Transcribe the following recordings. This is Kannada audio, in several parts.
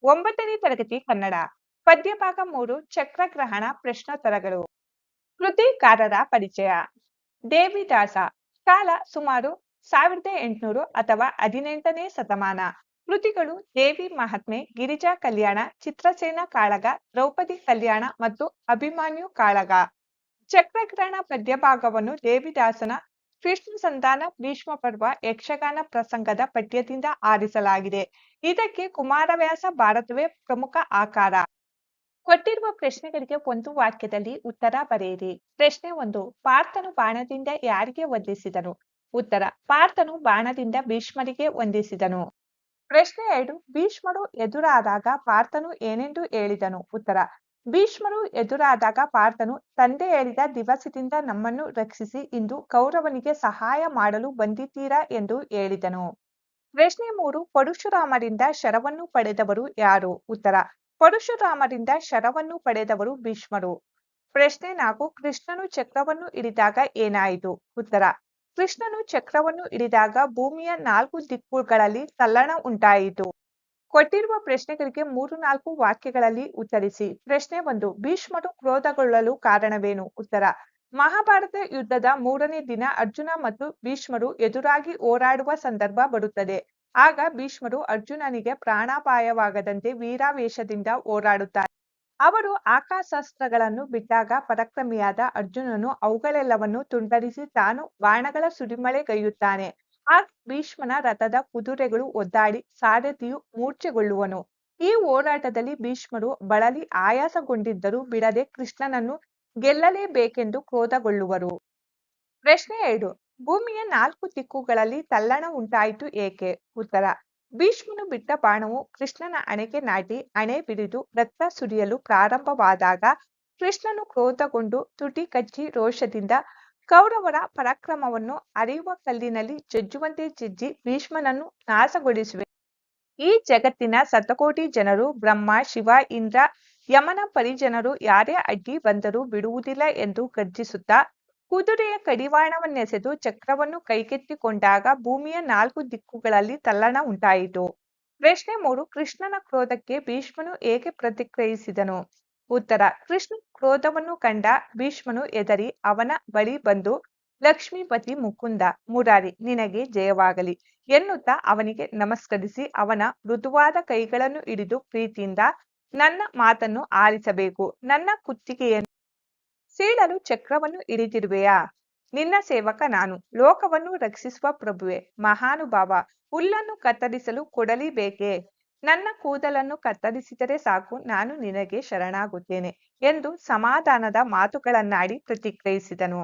9ನೇ ತರಗತಿ ಕನ್ನಡ ಪದ್ಯಭಾಗ 3 ಚಕ್ರಗ್ರಹಣ ಪ್ರಶ್ನೋತ್ತರಗಳು. ಕೃತಿಕಾರರ ಪರಿಚಯ. ದೇವಿದಾಸ ಕಾಲ ಸುಮಾರು 1800 ಅಥವಾ 18ನೇ ಶತಮಾನ. ಕೃತಿಗಳು ದೇವಿ ಮಹಾತ್ಮೆ, ಗಿರಿಜಾ ಕಲ್ಯಾಣ, ಚಿತ್ರಸೇನ ಕಾಳಗ, ದ್ರೌಪದಿ ಕಲ್ಯಾಣ ಮತ್ತು ಅಭಿಮನ್ಯು ಕಾಳಗ. ಚಕ್ರಗ್ರಹಣ ಪದ್ಯಭಾಗವನ್ನು ದೇವಿದಾಸನ ಕೃಷ್ಣ ಸಂತಾನ ಭೀಷ್ಮ ಪರ್ವ ಯಕ್ಷಗಾನ ಪ್ರಸಂಗದ ಪಠ್ಯದಿಂದ ಆರಿಸಲಾಗಿದೆ. ಇದಕ್ಕೆ ಕುಮಾರವ್ಯಾಸ ಭಾರತವೇ ಪ್ರಮುಖ ಆಕಾರ. ಕೊಟ್ಟಿರುವ ಪ್ರಶ್ನೆಗಳಿಗೆ ಒಂದು ವಾಕ್ಯದಲ್ಲಿ ಉತ್ತರ ಬರೆಯಿರಿ. ಪ್ರಶ್ನೆ 1. ಪಾರ್ಥನು ಬಾಣದಿಂದ ಯಾರಿಗೆ ವಂದಿಸಿದನು? ಉತ್ತರ: ಪಾರ್ಥನು ಬಾಣದಿಂದ ಭೀಷ್ಮರಿಗೆ ವಂದಿಸಿದನು. ಪ್ರಶ್ನೆ 2. ಭೀಷ್ಮರು ಎದುರಾದಾಗ ಪಾರ್ಥನು ಏನೆಂದು ಹೇಳಿದನು? ಉತ್ತರ: ಭೀಷ್ಮರು ಎದುರಾದಾಗ ಪಾರ್ಥನು ತಂದೆ ಹೇಳಿದ ದಿವಸದಿಂದ ನಮ್ಮನ್ನು ರಕ್ಷಿಸಿ ಇಂದು ಕೌರವನಿಗೆ ಸಹಾಯ ಮಾಡಲು ಬಂದಿದ್ದೀರಾ ಎಂದು ಹೇಳಿದನು. ಪ್ರಶ್ನೆ 3. ಪರಶುರಾಮರಿಂದ ಶರವನ್ನು ಪಡೆದವರು ಯಾರು? ಉತ್ತರ: ಪರಶುರಾಮರಿಂದ ಶರವನ್ನು ಪಡೆದವರು ಭೀಷ್ಮರು. ಪ್ರಶ್ನೆ 4. ಕೃಷ್ಣನು ಚಕ್ರವನ್ನು ಹಿಡಿದಾಗ ಏನಾಯಿತು? ಉತ್ತರ: ಕೃಷ್ಣನು ಚಕ್ರವನ್ನು ಹಿಡಿದಾಗ ಭೂಮಿಯ 4 ದಿಕ್ಕುಗಳಲ್ಲಿ ತಲ್ಲಣ ಉಂಟಾಯಿತು. ಕೊಟ್ಟಿರುವ ಪ್ರಶ್ನೆಗಳಿಗೆ 3-4 ವಾಕ್ಯಗಳಲ್ಲಿ ಉತ್ತರಿಸಿ. ಪ್ರಶ್ನೆ 1. ಭೀಷ್ಮರು ಕ್ರೋಧಗೊಳ್ಳಲು ಕಾರಣವೇನು? ಉತ್ತರ: ಮಹಾಭಾರತ ಯುದ್ಧದ 3ನೇ ದಿನ ಅರ್ಜುನ ಮತ್ತು ಭೀಷ್ಮರು ಎದುರಾಗಿ ಹೋರಾಡುವ ಸಂದರ್ಭ ಬರುತ್ತದೆ. ಆಗ ಭೀಷ್ಮರು ಅರ್ಜುನನಿಗೆ ಪ್ರಾಣಾಪಾಯವಾಗದಂತೆ ವೀರಾವೇಶದಿಂದ ಹೋರಾಡುತ್ತಾರೆ. ಅವರು ಆಕಾಶಾಸ್ತ್ರಗಳನ್ನು ಬಿಟ್ಟಾಗ ಪರಾಕ್ರಮಿಯಾದ ಅರ್ಜುನನು ಅವುಗಳೆಲ್ಲವನ್ನು ತುಂಡರಿಸಿ ತಾನು ಬಾಣಗಳ ಸುರಿಮಳೆಗೈಯುತ್ತಾನೆ. ಆಗ ಭೀಷ್ಮನ ರಥದ ಕುದುರೆಗಳು ಒದ್ದಾಡಿ ಸಾರಥಿಯು ಮೂರ್ಛೆಗೊಳ್ಳುವನು. ಈ ಹೋರಾಟದಲ್ಲಿ ಭೀಷ್ಮರು ಬಳಲಿ ಆಯಾಸಗೊಂಡಿದ್ದರೂ ಬಿಡದೆ ಕೃಷ್ಣನನ್ನು ಗೆಲ್ಲಲೇಬೇಕೆಂದು ಕ್ರೋಧಗೊಳ್ಳುವರು. ಪ್ರಶ್ನೆ 2. ಭೂಮಿಯ 4 ದಿಕ್ಕುಗಳಲ್ಲಿ ತಲ್ಲಣ ಉಂಟಾಯಿತು ಏಕೆ? ಉತ್ತರ: ಭೀಷ್ಮನು ಬಿಟ್ಟ ಬಾಣವು ಕೃಷ್ಣನ ಹಣೆಗೆ ನಾಟಿ ಹಣೆ ಬಿರಿದು ರಕ್ತ ಸುರಿಯಲು ಪ್ರಾರಂಭವಾದಾಗ ಕೃಷ್ಣನು ಕ್ರೋಧಗೊಂಡು ತುಟಿ ಕಚ್ಚಿ ರೋಷದಿಂದ ಕೌರವರ ಪರಾಕ್ರಮವನ್ನು ಅರಿಯುವ ಕಲ್ಲಿನಲ್ಲಿ ಜಜ್ಜುವಂತೆ ಜಜ್ಜಿ ಭೀಷ್ಮನನ್ನು ನಾಶಗೊಳಿಸುವೆ. ಈ ಜಗತ್ತಿನ ಶತಕೋಟಿ ಜನರು ಬ್ರಹ್ಮ, ಶಿವ, ಇಂದ್ರ, ಯಮನ ಪರಿಜನರು ಯಾರೇ ಅಡ್ಡಿ ಬಂದರೂ ಬಿಡುವುದಿಲ್ಲ ಎಂದು ಗರ್ಜಿಸುತ್ತಾ ಕುದುರೆಯ ಕಡಿವಾಣವನ್ನೆಸೆದು ಚಕ್ರವನ್ನು ಕೈಗೆತ್ತಿಕೊಂಡಾಗ ಭೂಮಿಯ 4 ದಿಕ್ಕುಗಳಲ್ಲಿ ತಲ್ಲಣ ಉಂಟಾಯಿತು. ಪ್ರಶ್ನೆ 3. ಕೃಷ್ಣನ ಕ್ರೋಧಕ್ಕೆ ಭೀಷ್ಮನು ಹೇಗೆ ಪ್ರತಿಕ್ರಿಯಿಸಿದನು? ಉತ್ತರ: ಕೃಷ್ಣ ಕ್ರೋಧವನ್ನು ಕಂಡ ಭೀಷ್ಮನು ಹೆದರಿ ಅವನ ಬಳಿ ಬಂದು ಲಕ್ಷ್ಮೀಪತಿ ಮುಕುಂದ ಮುರಾರಿ ನಿನಗೆ ಜಯವಾಗಲಿ ಎನ್ನುತ್ತಾ ಅವನಿಗೆ ನಮಸ್ಕರಿಸಿ ಅವನ ಮೃದುವಾದ ಕೈಗಳನ್ನು ಹಿಡಿದು ಪ್ರೀತಿಯಿಂದ ನನ್ನ ಮಾತನ್ನು ಆಲಿಸಬೇಕು. ನನ್ನ ಕುತ್ತಿಗೆಯನ್ನು ಸೀಳಲು ಚಕ್ರವನ್ನು ಹಿಡಿದಿರುವೆಯಾ? ನಿನ್ನ ಸೇವಕ ನಾನು. ಲೋಕವನ್ನು ರಕ್ಷಿಸುವ ಪ್ರಭುವೆ, ಮಹಾನುಭಾವ, ಹುಲ್ಲನ್ನು ಕತ್ತರಿಸಲು ಕೊಡಲಿ ಬೇಕೇ? ನನ್ನ ಕೂದಲನ್ನು ಕತ್ತರಿಸಿದರೆ ಸಾಕು, ನಾನು ನಿನಗೆ ಶರಣಾಗುತ್ತೇನೆ ಎಂದು ಸಮಾಧಾನದ ಮಾತುಗಳನ್ನಾಡಿ ಪ್ರತಿಕ್ರಿಯಿಸಿದನು.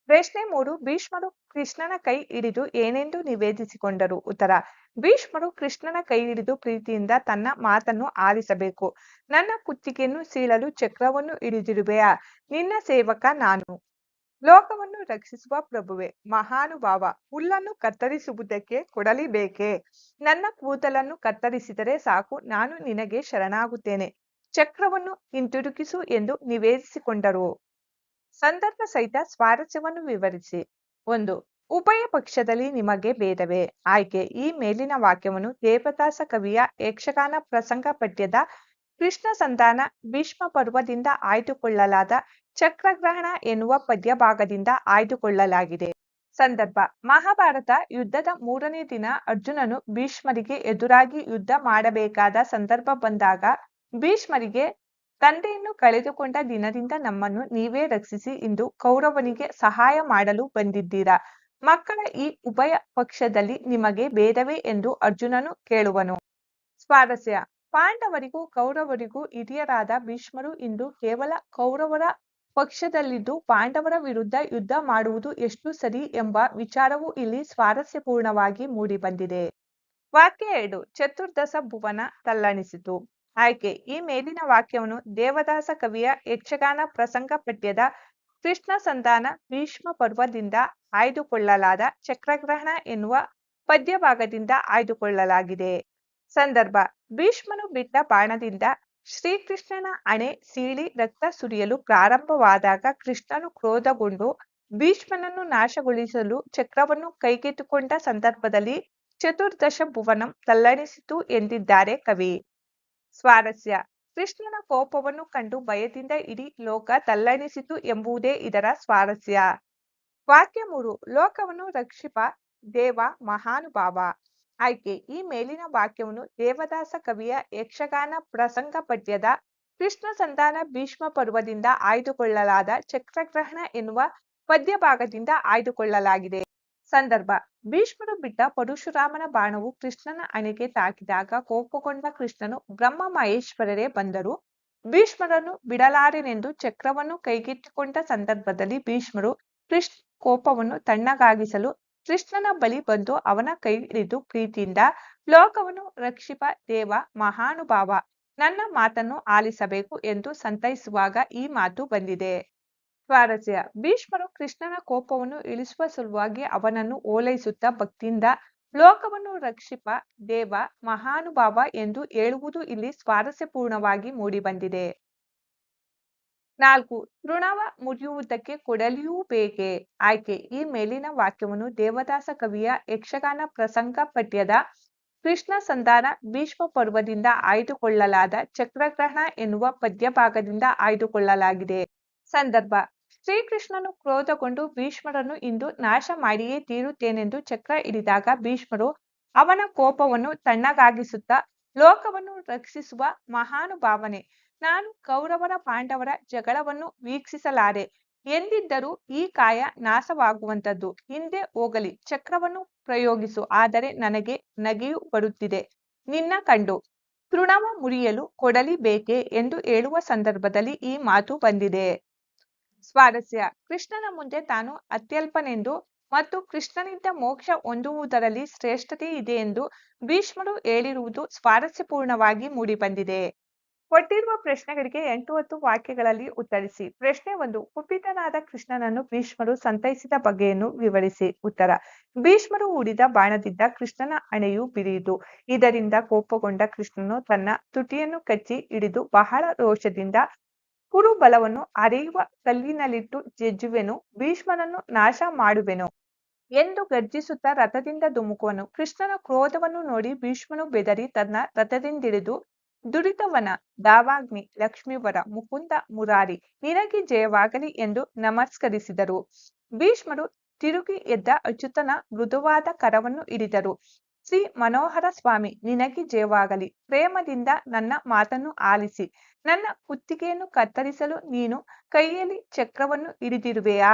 ಪ್ರಶ್ನೆ 3. ಭೀಷ್ಮರು ಕೃಷ್ಣನ ಕೈ ಹಿಡಿದು ಏನೆಂದು ನಿವೇದಿಸಿಕೊಂಡರು? ಉತ್ತರ: ಭೀಷ್ಮರು ಕೃಷ್ಣನ ಕೈ ಹಿಡಿದು ಪ್ರೀತಿಯಿಂದ ತನ್ನ ಮಾತನ್ನು ಆಲಿಸಬೇಕು. ನನ್ನ ಕುತ್ತಿಗೆಯನ್ನು ಸೀಳಲು ಚಕ್ರವನ್ನು ಹಿಡಿದಿರುವೆಯಾ? ನಿನ್ನ ಸೇವಕ ನಾನು. ಲೋಕವನ್ನು ರಕ್ಷಿಸುವ ಪ್ರಭುವೆ, ಮಹಾನುಭಾವ, ಹುಲ್ಲನ್ನು ಕತ್ತರಿಸುವುದಕ್ಕೆ ಕೊಡಲಿ ಬೇಕೇ? ನನ್ನ ಕೂದಲನ್ನು ಕತ್ತರಿಸಿದರೆ ಸಾಕು, ನಾನು ನಿನಗೆ ಶರಣಾಗುತ್ತೇನೆ. ಚಕ್ರವನ್ನು ಹಿಂತಿರುಗಿಸು ಎಂದು ನಿವೇದಿಸಿಕೊಂಡರು. ಸಂದರ್ಭ ಸಹಿತ ಸ್ವಾರಸ್ಯವನ್ನು ವಿವರಿಸಿ. 1. ಉಭಯ ಪಕ್ಷದಲ್ಲಿ ನಿಮಗೆ ಭೇದವೇ? ಆಯ್ಕೆ. ಈ ಮೇಲಿನ ವಾಕ್ಯವನ್ನು ದೇವದಾಸ ಕವಿಯ ಯಕ್ಷಗಾನ ಪ್ರಸಂಗ ಪಠ್ಯದ ಕೃಷ್ಣ ಸಂತಾನ ಭೀಷ್ಮ ಪರ್ವದಿಂದ ಆಯ್ದುಕೊಳ್ಳಲಾದ ಚಕ್ರಗ್ರಹಣ ಎನ್ನುವ ಪದ್ಯಭಾಗದಿಂದ ಆಯ್ದುಕೊಳ್ಳಲಾಗಿದೆ. ಸಂದರ್ಭ: ಮಹಾಭಾರತ ಯುದ್ಧದ 3ನೇ ದಿನ ಅರ್ಜುನನು ಭೀಷ್ಮರಿಗೆ ಎದುರಾಗಿ ಯುದ್ಧ ಮಾಡಬೇಕಾದ ಸಂದರ್ಭ ಬಂದಾಗ ಭೀಷ್ಮರಿಗೆ ತಂದೆಯನ್ನು ಕಳೆದುಕೊಂಡ ದಿನದಿಂದ ನಮ್ಮನ್ನು ನೀವೇ ರಕ್ಷಿಸಿ ಇಂದು ಕೌರವನಿಗೆ ಸಹಾಯ ಮಾಡಲು ಬಂದಿದ್ದೀರಾ? ಮಕ್ಕಳ ಈ ಉಭಯ ಪಕ್ಷದಲ್ಲಿ ನಿಮಗೆ ಭೇದವೇ ಎಂದು ಅರ್ಜುನನು ಕೇಳುವನು. ಸ್ವಾರಸ್ಯ: ಪಾಂಡವರಿಗೂ ಕೌರವರಿಗೂ ಹಿರಿಯರಾದ ಭೀಷ್ಮರು ಇಂದು ಕೇವಲ ಕೌರವರ ಪಕ್ಷದಲ್ಲಿದ್ದು ಪಾಂಡವರ ವಿರುದ್ಧ ಯುದ್ಧ ಮಾಡುವುದು ಎಷ್ಟು ಸರಿ ಎಂಬ ವಿಚಾರವು ಇಲ್ಲಿ ಸ್ವಾರಸ್ಯಪೂರ್ಣವಾಗಿ ಮೂಡಿಬಂದಿದೆ. ವಾಕ್ಯ 2. ಚತುರ್ದಶ ಭುವನ ತಲ್ಲಣಿಸಿತು. ಆಯ್ಕೆ. ಈ ಮೇಲಿನ ವಾಕ್ಯವನ್ನು ದೇವದಾಸ ಕವಿಯ ಯಕ್ಷಗಾನ ಪ್ರಸಂಗ ಪಠ್ಯದ ಕೃಷ್ಣ ಸಂತಾನ ಭೀಷ್ಮ ಪರ್ವದಿಂದ ಆಯ್ದುಕೊಳ್ಳಲಾದ ಚಕ್ರಗ್ರಹಣ ಎನ್ನುವ ಪದ್ಯಭಾಗದಿಂದ ಆಯ್ದುಕೊಳ್ಳಲಾಗಿದೆ. ಸಂದರ್ಭ: ಭೀಷ್ಮನು ಬಿಟ್ಟ ಬಾಣದಿಂದ ಶ್ರೀಕೃಷ್ಣನ ಹಣೆ ಸೀಳಿ ರಕ್ತ ಸುರಿಯಲು ಪ್ರಾರಂಭವಾದಾಗ ಕೃಷ್ಣನು ಕ್ರೋಧಗೊಂಡು ಭೀಷ್ಮನನ್ನು ನಾಶಗೊಳಿಸಲು ಚಕ್ರವನ್ನು ಕೈಗೆತ್ತಿಕೊಂಡ ಸಂದರ್ಭದಲ್ಲಿ ಚತುರ್ದಶ ಭುವನಂ ತಲ್ಲಣಿಸಿತು ಎಂದಿದ್ದಾರೆ ಕವಿ. ಸ್ವಾರಸ್ಯ ಕೃಷ್ಣನ ಕೋಪವನ್ನು ಕಂಡು ಭಯದಿಂದ ಇಡೀ ಲೋಕ ತಲ್ಲಣಿಸಿತು ಎಂಬುದೇ ಇದರ ಸ್ವಾರಸ್ಯ. ವಾಕ್ಯ 3 ಲೋಕವನ್ನು ರಕ್ಷಿಪ ದೇವ ಮಹಾನುಭಾವ. ಆಯ್ಕೆ ಈ ಮೇಲಿನ ವಾಕ್ಯವನ್ನು ದೇವದಾಸ ಕವಿಯ ಯಕ್ಷಗಾನ ಪ್ರಸಂಗ ಪದ್ಯದ ಕೃಷ್ಣ ಸಂಧಾನ ಭೀಷ್ಮ ಪರ್ವದಿಂದ ಆಯ್ದುಕೊಳ್ಳಲಾದ ಚಕ್ರಗ್ರಹಣ ಎನ್ನುವ ಪದ್ಯ ಭಾಗದಿಂದ ಆಯ್ದುಕೊಳ್ಳಲಾಗಿದೆ. ಸಂದರ್ಭ ಭೀಷ್ಮರು ಬಿಟ್ಟ ಪರಶುರಾಮನ ಬಾಣವು ಕೃಷ್ಣನ ಹಣೆಗೆ ತಾಕಿದಾಗ ಕೋಪಗೊಂಡ ಕೃಷ್ಣನು ಬ್ರಹ್ಮ ಮಹೇಶ್ವರರೇ ಬಂದರು ಭೀಷ್ಮರನ್ನು ಬಿಡಲಾರೆನೆಂದು ಚಕ್ರವನ್ನು ಕೈಗೆತ್ತಿಕೊಂಡ ಸಂದರ್ಭದಲ್ಲಿ ಭೀಷ್ಮರು ಕೃಷ್ಣ ಕೋಪವನ್ನು ತಣ್ಣಗಾಗಿಸಲು ಕೃಷ್ಣನ ಬಳಿ ಬಂದು ಅವನ ಕೈ ಹಿಡಿದು ಪ್ರೀತಿಯಿಂದ ಲೋಕವನ್ನು ರಕ್ಷಿಪ ದೇವ ಮಹಾನುಭಾವ ನನ್ನ ಮಾತನ್ನು ಆಲಿಸಬೇಕು ಎಂದು ಸಂತೈಸುವಾಗ ಈ ಮಾತು ಬಂದಿದೆ. ಸ್ವಾರಸ್ಯ ಭೀಷ್ಮರು ಕೃಷ್ಣನ ಕೋಪವನ್ನು ಇಳಿಸುವ ಸಲುವಾಗಿ ಅವನನ್ನು ಓಲೈಸುತ್ತಾ ಭಕ್ತಿಯಿಂದ ಲೋಕವನ್ನು ರಕ್ಷಿಪ ದೇವ ಮಹಾನುಭಾವ ಎಂದು ಹೇಳುವುದು ಇಲ್ಲಿ ಸ್ವಾರಸ್ಯಪೂರ್ಣವಾಗಿ ಮೂಡಿಬಂದಿದೆ. 4 ತೃಣವ ಮುರಿಯುವುದಕ್ಕೆ ಕೊಡಲಿಯೂ ಬೇಕೆ. ಆಯ್ಕೆ ಈ ಮೇಲಿನ ವಾಕ್ಯವನ್ನು ದೇವದಾಸ ಕವಿಯ ಯಕ್ಷಗಾನ ಪ್ರಸಂಗ ಪದ್ಯದ ಕೃಷ್ಣ ಸಂಧಾನ ಭೀಷ್ಮ ಪರ್ವದಿಂದ ಆಯ್ದುಕೊಳ್ಳಲಾದ ಚಕ್ರಗ್ರಹಣ ಎನ್ನುವ ಪದ್ಯ ಭಾಗದಿಂದ ಆಯ್ದುಕೊಳ್ಳಲಾಗಿದೆ. ಸಂದರ್ಭ ಶ್ರೀಕೃಷ್ಣನು ಕ್ರೋಧಗೊಂಡು ಭೀಷ್ಮರನ್ನು ಇಂದು ನಾಶ ಮಾಡಿಯೇ ತೀರುತ್ತೇನೆಂದು ಚಕ್ರ ಹಿಡಿದಾಗ ಭೀಷ್ಮರು ಅವನ ಕೋಪವನ್ನು ತಣ್ಣಗಾಗಿಸುತ್ತಾ ಲೋಕವನ್ನು ರಕ್ಷಿಸುವ ಮಹಾನುಭಾವನೆ ನಾನು ಕೌರವರ ಪಾಂಡವರ ಜಗಳವನ್ನು ವೀಕ್ಷಿಸಲಾರೆ ಎಂದಿದ್ದರೂ ಈ ಕಾಯ ನಾಶವಾಗುವಂಥದ್ದು ಹಿಂದೆ ಹೋಗಲಿ ಚಕ್ರವನ್ನು ಪ್ರಯೋಗಿಸು ಆದರೆ ನನಗೆ ನಗೆಯು ಬರುತ್ತಿದೆ ನಿನ್ನ ಕಂಡು ತೃಣವ ಮುರಿಯಲು ಕೊಡಲಿ ಬೇಕೆ ಎಂದು ಹೇಳುವ ಸಂದರ್ಭದಲ್ಲಿ ಈ ಮಾತು ಬಂದಿದೆ. ಸ್ವಾರಸ್ಯ ಕೃಷ್ಣನ ಮುಂದೆ ತಾನು ಅತ್ಯಲ್ಪನೆಂದು ಮತ್ತು ಕೃಷ್ಣನಿಂದ ಮೋಕ್ಷ ಹೊಂದುವುದರಲ್ಲಿ ಶ್ರೇಷ್ಠತೆ ಇದೆ ಎಂದು ಭೀಷ್ಮರು ಹೇಳಿರುವುದು ಸ್ವಾರಸ್ಯಪೂರ್ಣವಾಗಿ ಮೂಡಿಬಂದಿದೆ. ಕೊಟ್ಟಿರುವ ಪ್ರಶ್ನೆಗಳಿಗೆ 8-10 ವಾಕ್ಯಗಳಲ್ಲಿ ಉತ್ತರಿಸಿ. ಪ್ರಶ್ನೆ 1 ಕುಪಿತನಾದ ಕೃಷ್ಣನನ್ನು ಭೀಷ್ಮರು ಸಂತೈಸಿದ ಬಗೆಯನ್ನು ವಿವರಿಸಿ. ಉತ್ತರ ಭೀಷ್ಮರು ಹೂಡಿದ ಬಾಣದಿಂದ ಕೃಷ್ಣನ ಹಣೆಯು ಬಿರಿಯಿತು. ಇದರಿಂದ ಕೋಪಗೊಂಡ ಕೃಷ್ಣನು ತನ್ನ ತುಟಿಯನ್ನು ಕಚ್ಚಿ ಹಿಡಿದು ಬಹಳ ರೋಷದಿಂದ ಕುರುಬಲವನ್ನು ಅರೆಯುವ ಕಲ್ಲಿನಲ್ಲಿಟ್ಟು ಜಜ್ಜುವೆನು ಭೀಷ್ಮನನ್ನು ನಾಶ ಮಾಡುವೆನು ಎಂದು ಗರ್ಜಿಸುತ್ತಾ ರಥದಿಂದ ಧುಮುಕುವನು. ಕೃಷ್ಣನ ಕ್ರೋಧವನ್ನು ನೋಡಿ ಭೀಷ್ಮನು ಬೆದರಿ ತನ್ನ ರಥದಿಂದಿಳಿದು ದುರಿತವನ ದಾವಾಗ್ನಿ ಲಕ್ಷ್ಮೀವರ ಮುಕುಂದ ಮುರಾರಿ ನಿನಗೆ ಜಯವಾಗಲಿ ಎಂದು ನಮಸ್ಕರಿಸಿದರು. ಭೀಷ್ಮರು ತಿರುಗಿ ಎದ್ದ ಅಚ್ಯುತನ ಮೃದುವಾದ ಕರವನ್ನು ಹಿಡಿದರು. ಶ್ರೀ ಮನೋಹರ ಸ್ವಾಮಿ ನಿನಗೆ ಜಯವಾಗಲಿ ಪ್ರೇಮದಿಂದ ನನ್ನ ಮಾತನ್ನು ಆಲಿಸಿ ನನ್ನ ಕುತ್ತಿಗೆಯನ್ನು ಕತ್ತರಿಸಲು ನೀನು ಕೈಯಲ್ಲಿ ಚಕ್ರವನ್ನು ಹಿಡಿದಿರುವೆಯಾ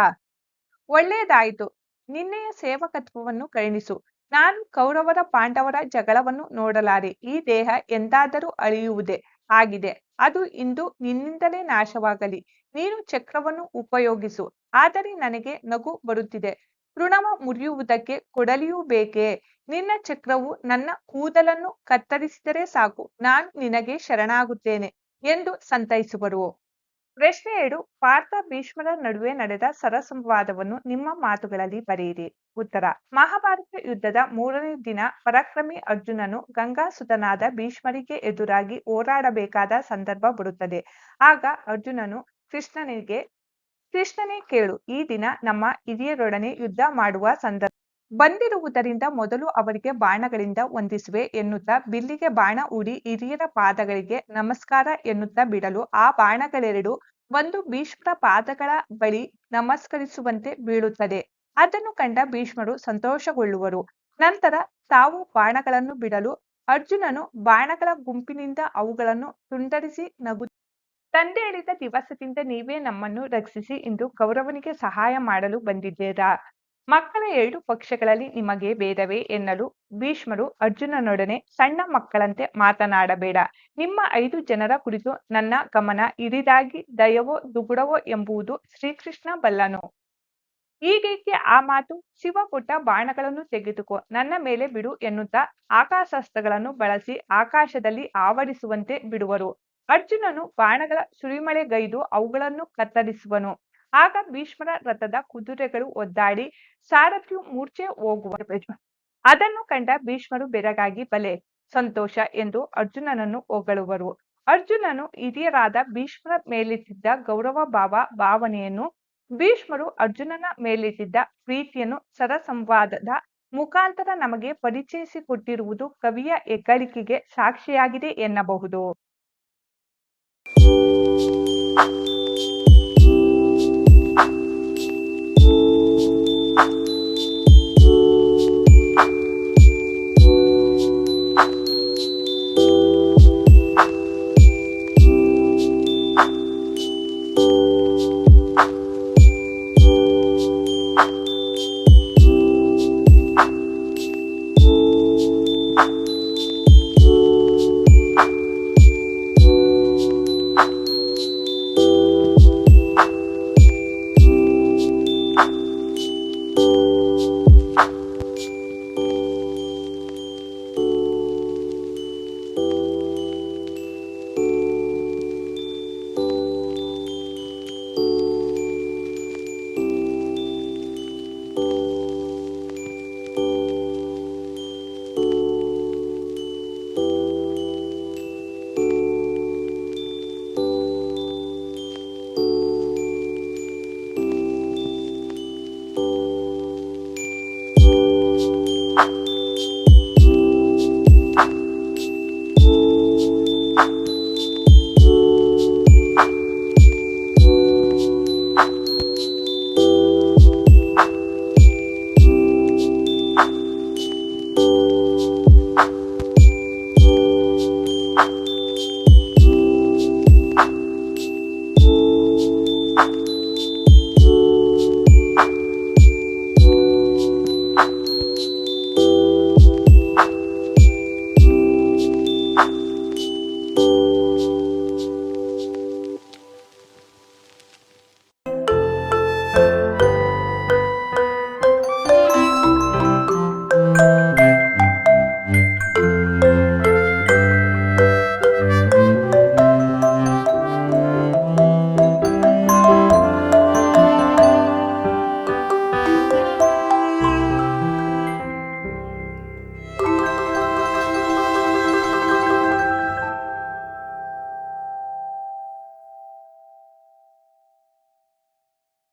ಒಳ್ಳೆಯದಾಯಿತು ನಿನ್ನೆಯ ಸೇವಕತ್ವವನ್ನು ಕರುಣಿಸು ನಾನು ಕೌರವರ ಪಾಂಡವರ ಜಗಳವನ್ನು ನೋಡಲಾರೆ ಈ ದೇಹ ಎಂದಾದರೂ ಅಳಿಯುವುದೇ ಆಗಿದೆ ಅದು ಇಂದು ನಿನ್ನಿಂದಲೇ ನಾಶವಾಗಲಿ ನೀನು ಚಕ್ರವನ್ನು ಉಪಯೋಗಿಸು ಆದರೆ ನನಗೆ ನಗು ಬರುತ್ತಿದೆ ತೃಣವ ಮುರಿಯುವುದಕ್ಕೆ ಕೊಡಲಿಯೂ ಬೇಕೇ ನಿನ್ನ ಚಕ್ರವು ನನ್ನ ಕೂದಲನ್ನು ಕತ್ತರಿಸಿದರೆ ಸಾಕು ನಾನು ನಿನಗೆ ಶರಣಾಗುತ್ತೇನೆ ಎಂದು ಸಂತೈಸುವರು. ಪ್ರಶ್ನೆ 2 ಪಾರ್ಥ ಭೀಷ್ಮರ ನಡುವೆ ನಡೆದ ಸರಸಂವಾದವನ್ನು ನಿಮ್ಮ ಮಾತುಗಳಲ್ಲಿ ಬರೆಯಿರಿ. ಉತ್ತರ ಮಹಾಭಾರತ ಯುದ್ಧದ 3ನೇ ದಿನ ಪರಾಕ್ರಮಿ ಅರ್ಜುನನು ಗಂಗಾಸುತನಾದ ಭೀಷ್ಮರಿಗೆ ಎದುರಾಗಿ ಹೋರಾಡಬೇಕಾದ ಸಂದರ್ಭ ಬರುತ್ತದೆ. ಆಗ ಅರ್ಜುನನು ಕೃಷ್ಣನೇ ಕೇಳು ಈ ದಿನ ನಮ್ಮ ಹಿರಿಯರೊಡನೆ ಯುದ್ಧ ಮಾಡುವ ಸಂದರ್ಭ ಬಂದಿರುವುದರಿಂದ ಮೊದಲು ಅವರಿಗೆ ಬಾಣಗಳಿಂದ ವಂದಿಸುವೆ ಎನ್ನುತ್ತಾ ಬಿಲ್ಲಿಗೆ ಬಾಣ ಹೂಡಿ ಹಿರಿಯರ ಪಾದಗಳಿಗೆ ನಮಸ್ಕಾರ ಎನ್ನುತ್ತಾ ಬಿಡಲು ಆ ಬಾಣಗಳೆರಡು ಒಂದು ಭೀಷ್ಮರ ಪಾದಗಳ ಬಳಿ ನಮಸ್ಕರಿಸುವಂತೆ ಬೀಳುತ್ತದೆ. ಅದನ್ನು ಕಂಡ ಭೀಷ್ಮರು ಸಂತೋಷಗೊಳ್ಳುವರು. ನಂತರ ತಾವು ಬಾಣಗಳನ್ನು ಬಿಡಲು ಅರ್ಜುನನು ಬಾಣಗಳ ಗುಂಪಿನಿಂದ ಅವುಗಳನ್ನು ತುಂಡರಿಸಿ ನಗು ತಂದೆ ಹೇಳಿದ ದಿವಸದಿಂದ ನೀವೇ ನಮ್ಮನ್ನು ರಕ್ಷಿಸಿ ಇಂದು ಕೌರವನಿಗೆ ಸಹಾಯ ಮಾಡಲು ಬಂದಿದ್ದೀರಾ ಮಕ್ಕಳ 2 ಪಕ್ಷಗಳಲ್ಲಿ ನಿಮಗೆ ಭೇದವೇ ಎನ್ನಲು ಭೀಷ್ಮರು ಅರ್ಜುನನೊಡನೆ ಸಣ್ಣ ಮಕ್ಕಳಂತೆ ಮಾತನಾಡಬೇಡ ನಿಮ್ಮ 5 ಜನರ ಕುರಿತು ನನ್ನ ಗಮನ ಹಿರಿದಾಗಿ ದಯವೋ ದುಗುಡವೋ ಎಂಬುದು ಶ್ರೀಕೃಷ್ಣ ಬಲ್ಲನು. ಹೀಗೇಕೆ ಆ ಮಾತು ಶಿವ ಕೊಟ್ಟ ಬಾಣಗಳನ್ನು ತೆಗೆದುಕೋ ನನ್ನ ಮೇಲೆ ಬಿಡು ಎನ್ನುತ್ತಾ ಆಕಾಶಾಸ್ತ್ರಗಳನ್ನು ಬಳಸಿ ಆಕಾಶದಲ್ಲಿ ಆವರಿಸುವಂತೆ ಬಿಡುವರು. ಅರ್ಜುನನು ಬಾಣಗಳ ಸುರಿಮಳೆಗೈದು ಅವುಗಳನ್ನು ಕತ್ತರಿಸುವನು. ಆಗ ಭೀಷ್ಮರ ರಥದ ಕುದುರೆಗಳು ಒದ್ದಾಡಿ ಸಾರಥಿಯು ಮೂರ್ಛೆ ಹೋಗುವ ಅದನ್ನು ಕಂಡ ಭೀಷ್ಮರು ಬೆರಗಾಗಿ ಬಲೆ ಸಂತೋಷ ಎಂದು ಅರ್ಜುನನನ್ನು ಹೊಗಳುವರು. ಅರ್ಜುನನು ಹಿರಿಯರಾದ ಭೀಷ್ಮರ ಮೇಲಿಟ್ಟಿದ್ದ ಗೌರವ ಭಾವನೆಯನ್ನು ಭೀಷ್ಮರು ಅರ್ಜುನನ ಮೇಲಿಟ್ಟಿದ್ದ ಪ್ರೀತಿಯನ್ನು ಸರಸಂವಾದದ ಮುಖಾಂತರ ನಮಗೆ ಪರಿಚಯಿಸಿಕೊಟ್ಟಿರುವುದು ಕವಿಯ ಹೆಗ್ಗಳಿಕೆಗೆ ಸಾಕ್ಷಿಯಾಗಿದೆ ಎನ್ನಬಹುದು.